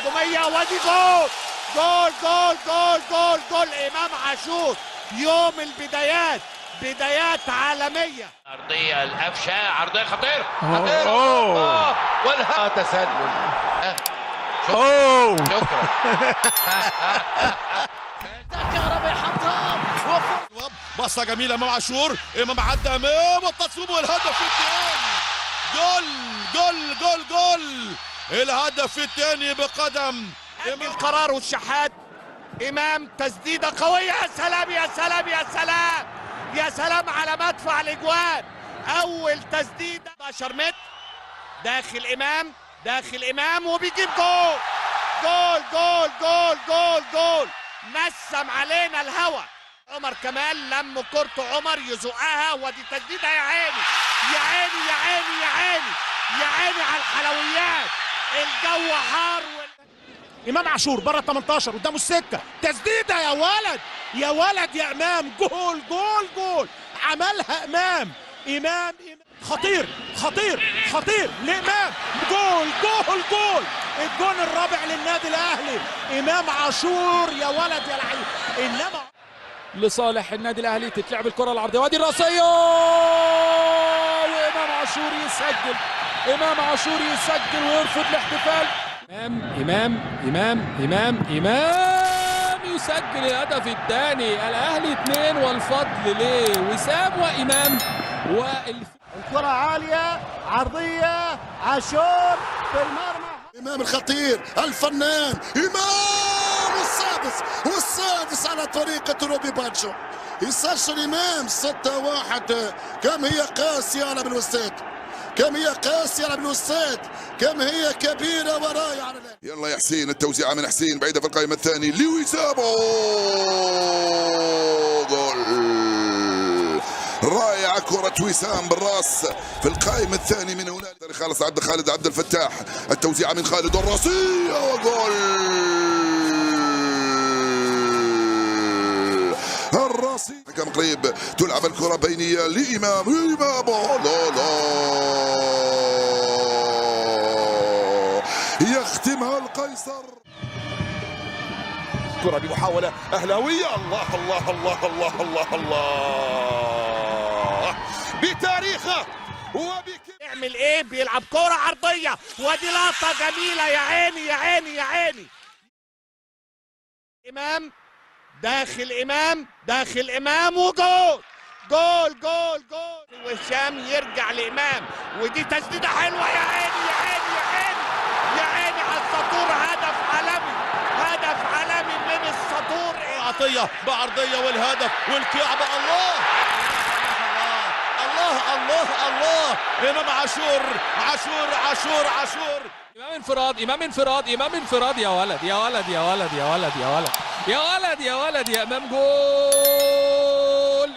الهجوميه وادي جول جول جول جول جول جول امام عاشور. يوم البدايات، بدايات عالميه. عرضيه القفشه، عرضيه خطيره أوه. والها تسلل. شكرا. كهرباء حطها بصه جميله امام عاشور، امام عدى امام والتصويب والهدف الثاني. جول جول جول جول، الهدف الثاني بقدم القرار والشحات. امام تسديده قويه، يا سلام يا سلام يا سلام يا سلام على مدفع الاجوان. اول تسديده 11 متر داخل امام، داخل امام وبيجيب جول جول جول جول جول جول. نسم علينا الهوى. عمر كمال لم كورته، عمر يزقها ودي تسديده. يا عيني يا عيني يا عيني يا عيني يا عيني على الحلويات. الجو حار امام عاشور بره 18 قدامه السكه، تسديده يا ولد يا ولد يا امام. جول جول جول عملها امام خطير خطير خطير لامام. جول جول جول، الجول الرابع للنادي الاهلي. امام عاشور يا ولد يا لعيب. انما لصالح النادي الاهلي تتلعب الكره العرضيه وادي الراسيه وامام عاشور يسجل. امام عاشور يسجل ويرفض الاحتفال. إمام يسجل الهدف الثاني. الأهلي 2 والفضل لوسام وإمام. الكرة عالية عرضية، عاشور في المرمى. إمام الخطير الفنان، إمام والسادس على طريقة روبي باتشو. يسجل إمام 6-1. كم هي قاسية على بالوستاد، كم هي قاسية على بالوستاد، كم هي كبيرة وراية على الأهلي. يلا يا حسين، التوزيعة من حسين بعيدة في القائمة الثاني لوسام. جول رائعة، كرة وسام بالراس في القائمة الثاني من هناك. خالص خالد عبد الفتاح، التوزيعة من خالد الراسية وجول الراسي. حكم قريب، تلعب الكرة بينية لإمام. لا يختمها القيصر. كرة بمحاولة أهلاوية. الله الله الله الله الله الله بتاريخه يعمل ايه؟ بيلعب كرة عرضية ودي لقطة جميلة. يا عيني يا عيني يا عيني. امام داخل امام، داخل امام وجول جول جول جول. وهشام يرجع لامام ودي تسديدة حلوة. يا عيني يا عيني يا عيني يا عيني على السطور. هدف عالمي، هدف عالمي من السطور. عطية بعرضية والهدف والكعبة. الله الله الله الله. إمام عاشور عاشور عاشور عاشور. امام انفراد يا ولد يا ولد يا ولد يا ولد يا ولد يا ولد يا ولد يا امام. جول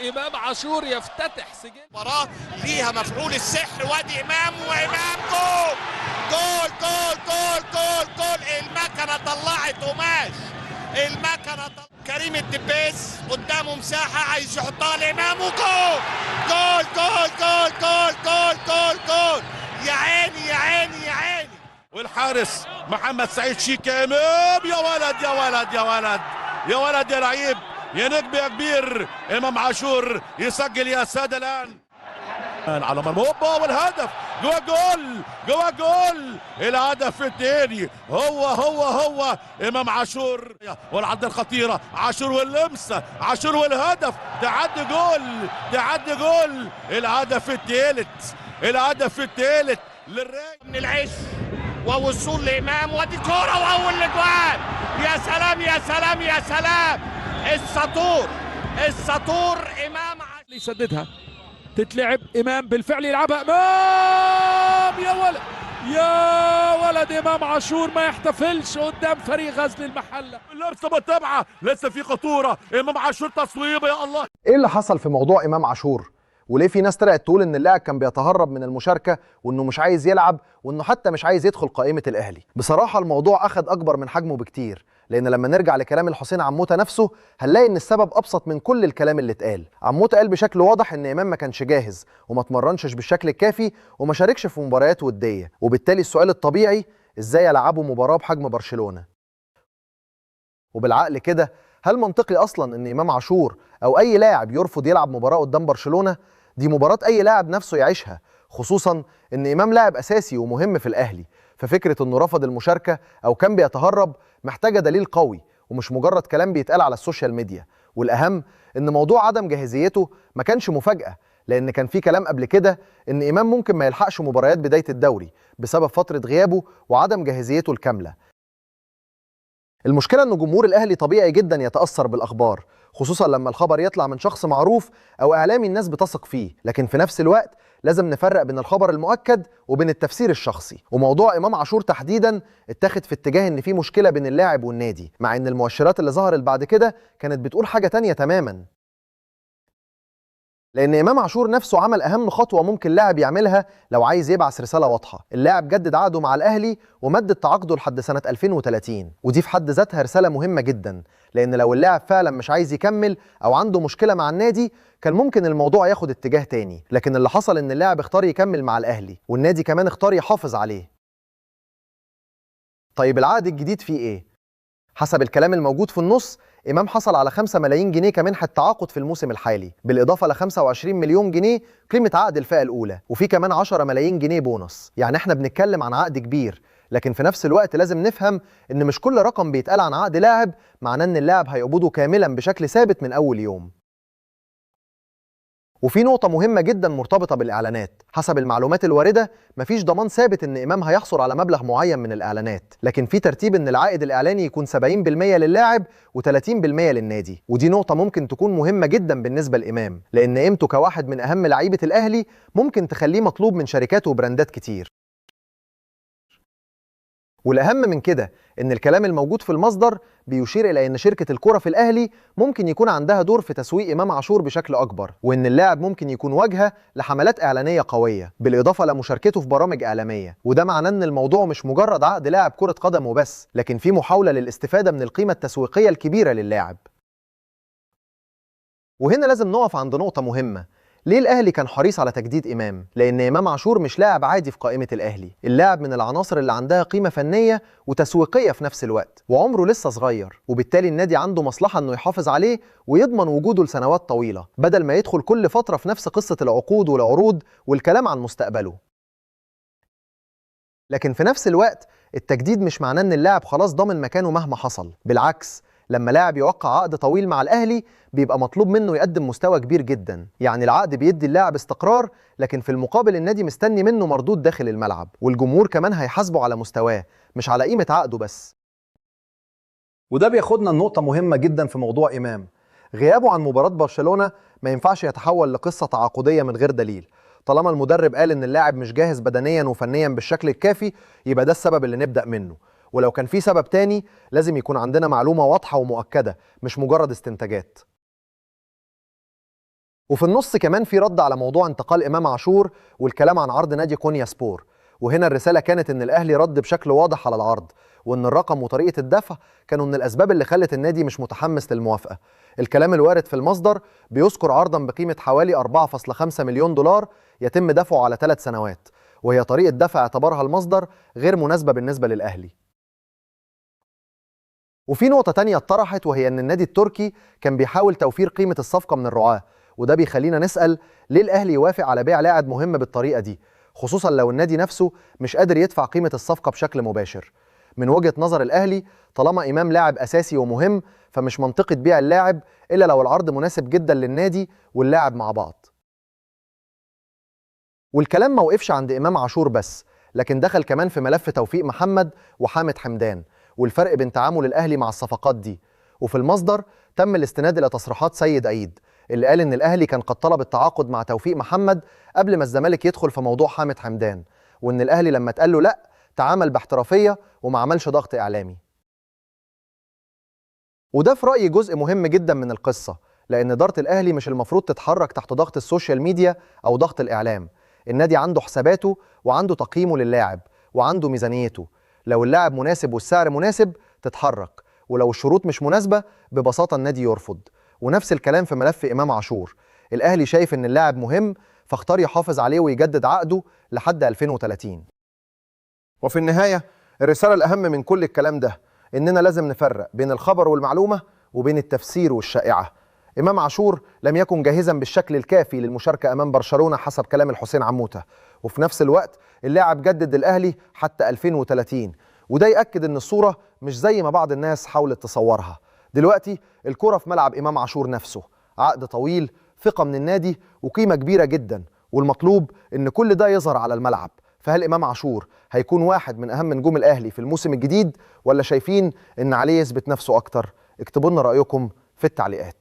امام عاشور يفتتح سجل. مباراة ليها مفعول السحر. وادي امام وامام جول جول جول جول جول جول. المكنة طلعت قماش، المكنة كريم الدبيس قدامه مساحة عايز يحطها لامام وجول جول جول جول جول جول جول جول. يا عيني يا عيني يا عيني. والحارس محمد سعيد شيكا. امام يا ولد يا ولد يا ولد يا ولد يا لعيب يا نجم يا كبير. امام عاشور يسجل يا ساده الان على مرمى والهدف. جوا جول جوا جول. الهدف الثاني هو امام عاشور والعرضه الخطيره. عاشور واللمسه، عاشور والهدف. تعدي جول. الهدف الثالث للراي من العش ووصول لامام ودي كوره واول الاجوان. يا سلام يا سلام يا سلام. السطور امام يسددها، تتلعب امام بالفعل يلعبها امام. يا ولد امام عاشور ما يحتفلش قدام فريق غزل المحله. لسه متابعه، لسه في خطوره. امام عاشور تصويبه. يا الله، ايه اللي حصل في موضوع امام عاشور؟ وليه في ناس طلعت تقول ان اللاعب كان بيتهرب من المشاركه وانه مش عايز يلعب وانه حتى مش عايز يدخل قائمه الاهلي؟ بصراحه الموضوع اخذ اكبر من حجمه بكتير، لان لما نرجع لكلام الحسين عموته نفسه هنلاقي ان السبب ابسط من كل الكلام اللي اتقال. عموته قال بشكل واضح ان امام ما كانش جاهز وما اتمرنش بالشكل الكافي وما شاركش في مباريات وديه، وبالتالي السؤال الطبيعي ازاي العبوا مباراه بحجم برشلونه. وبالعقل كده هل منطقي اصلا ان امام عاشور او اي لاعب يرفض يلعب مباراه قدام برشلونه؟ دي مباراه اي لاعب نفسه يعيشها، خصوصا ان امام لاعب اساسي ومهم في الاهلي، ففكره انه رفض المشاركه او كان بيتهرب محتاجه دليل قوي ومش مجرد كلام بيتقال على السوشيال ميديا. والاهم ان موضوع عدم جاهزيته ما كانش مفاجاه، لان كان في كلام قبل كده ان امام ممكن ما يلحقش مباريات بدايه الدوري بسبب فتره غيابه وعدم جاهزيته الكامله. المشكله ان جمهور الاهلي طبيعي جدا يتاثر بالاخبار، خصوصا لما الخبر يطلع من شخص معروف او اعلامي الناس بتثق فيه، لكن في نفس الوقت لازم نفرق بين الخبر المؤكد وبين التفسير الشخصي. وموضوع امام عاشور تحديدا اتاخد في اتجاه ان في مشكله بين اللاعب والنادي، مع ان المؤشرات اللي ظهرت بعد كده كانت بتقول حاجه تانية تماما. لأن إمام عاشور نفسه عمل أهم خطوة ممكن لاعب يعملها لو عايز يبعث رسالة واضحة. اللاعب جدد عقده مع الأهلي ومدد تعاقده لحد سنة 2030، ودي في حد ذاتها رسالة مهمة جدا، لأن لو اللاعب فعلا مش عايز يكمل أو عنده مشكلة مع النادي كان ممكن الموضوع ياخد اتجاه تاني، لكن اللي حصل إن اللاعب اختار يكمل مع الأهلي والنادي كمان اختار يحافظ عليه. طيب العقد الجديد فيه إيه؟ حسب الكلام الموجود في النص، إمام حصل على 5 ملايين جنيه كمنحة تعاقد في الموسم الحالي، بالإضافة ل 25 مليون جنيه قيمة عقد الفئة الأولى، وفي كمان 10 ملايين جنيه بونص. يعني احنا بنتكلم عن عقد كبير، لكن في نفس الوقت لازم نفهم إن مش كل رقم بيتقال عن عقد لاعب معناه إن اللاعب هيقبضه كاملا بشكل ثابت من أول يوم. وفي نقطة مهمة جدا مرتبطة بالإعلانات، حسب المعلومات الواردة مفيش ضمان ثابت إن إمام هيحصل على مبلغ معين من الإعلانات، لكن في ترتيب إن العائد الإعلاني يكون 70% للاعب و30% للنادي، ودي نقطة ممكن تكون مهمة جدا بالنسبة لإمام، لأن قيمته كواحد من أهم لعيبة الأهلي ممكن تخليه مطلوب من شركات وبراندات كتير. والأهم من كده إن الكلام الموجود في المصدر بيشير إلى إن شركة الكرة في الأهلي ممكن يكون عندها دور في تسويق إمام عاشور بشكل أكبر، وإن اللاعب ممكن يكون واجهة لحملات إعلانية قوية بالإضافة لمشاركته في برامج إعلامية، وده معناه إن الموضوع مش مجرد عقد لاعب كرة قدم وبس، لكن في محاولة للاستفادة من القيمة التسويقية الكبيرة للاعب. وهنا لازم نقف عند نقطة مهمة، ليه الأهلي كان حريص على تجديد إمام؟ لأن إمام عاشور مش لاعب عادي في قائمة الأهلي، اللاعب من العناصر اللي عندها قيمة فنية وتسويقية في نفس الوقت، وعمره لسه صغير، وبالتالي النادي عنده مصلحة إنه يحافظ عليه ويضمن وجوده لسنوات طويلة، بدل ما يدخل كل فترة في نفس قصة العقود والعروض والكلام عن مستقبله. لكن في نفس الوقت التجديد مش معناه إن اللاعب خلاص ضامن مكانه مهما حصل، بالعكس لما لاعب يوقع عقد طويل مع الأهلي بيبقى مطلوب منه يقدم مستوى كبير جدا، يعني العقد بيدي اللاعب استقرار، لكن في المقابل النادي مستني منه مردود داخل الملعب، والجمهور كمان هيحاسبه على مستواه مش على قيمة عقده بس. وده بياخدنا لنقطة مهمة جدا في موضوع إمام، غيابه عن مباراة برشلونة ما ينفعش يتحول لقصة تعاقدية من غير دليل. طالما المدرب قال إن اللاعب مش جاهز بدنيا وفنيا بالشكل الكافي يبقى ده السبب اللي نبدأ منه، ولو كان في سبب تاني لازم يكون عندنا معلومة واضحة ومؤكدة مش مجرد استنتاجات. وفي النص كمان في رد على موضوع انتقال إمام عاشور والكلام عن عرض نادي كونيا سبور، وهنا الرسالة كانت إن الأهلي رد بشكل واضح على العرض، وإن الرقم وطريقة الدفع كانوا من الأسباب اللي خلت النادي مش متحمس للموافقة. الكلام الوارد في المصدر بيذكر عرضا بقيمة حوالي 4.5 مليون دولار يتم دفعه على 3 سنوات، وهي طريقة دفع اعتبرها المصدر غير مناسبة بالنسبة للأهلي. وفي نقطة تانية اتطرحت، وهي إن النادي التركي كان بيحاول توفير قيمة الصفقة من الرعاة، وده بيخلينا نسأل ليه الأهلي يوافق على بيع لاعب مهم بالطريقة دي، خصوصا لو النادي نفسه مش قادر يدفع قيمة الصفقة بشكل مباشر. من وجهة نظر الأهلي طالما إمام لاعب أساسي ومهم فمش منطقي تبيع اللاعب إلا لو العرض مناسب جدا للنادي واللاعب مع بعض. والكلام ما وقفش عند إمام عاشور بس، لكن دخل كمان في ملف توفيق محمد وحامد حمدان والفرق بين تعامل الأهلي مع الصفقات دي. وفي المصدر تم الاستناد إلى تصريحات سيد عيد اللي قال إن الأهلي كان قد طلب التعاقد مع توفيق محمد قبل ما الزمالك يدخل في موضوع حامد حمدان، وإن الأهلي لما اتقال له لأ تعامل باحترافية وما عملش ضغط إعلامي. وده في رأيي جزء مهم جدا من القصة، لأن إدارة الأهلي مش المفروض تتحرك تحت ضغط السوشيال ميديا أو ضغط الإعلام. النادي عنده حساباته وعنده تقييمه للاعب وعنده ميزانيته، لو اللاعب مناسب والسعر مناسب تتحرك، ولو الشروط مش مناسبة ببساطة النادي يرفض. ونفس الكلام في ملف إمام عاشور، الأهلي شايف إن اللاعب مهم فاختار يحافظ عليه ويجدد عقده لحد 2030. وفي النهاية الرسالة الأهم من كل الكلام ده إننا لازم نفرق بين الخبر والمعلومة وبين التفسير والشائعة. إمام عاشور لم يكن جاهزا بالشكل الكافي للمشاركة أمام برشلونة حسب كلام الحسين عموتة، وفي نفس الوقت اللاعب جدد الأهلي حتى 2030، وده يأكد إن الصورة مش زي ما بعض الناس حاولت تصورها. دلوقتي الكرة في ملعب إمام عاشور نفسه، عقد طويل، ثقة من النادي، وقيمة كبيرة جدا، والمطلوب إن كل ده يظهر على الملعب. فهل إمام عاشور هيكون واحد من أهم نجوم الأهلي في الموسم الجديد، ولا شايفين إن عليه يثبت نفسه أكتر؟ اكتبوا لنا رأيكم في التعليقات.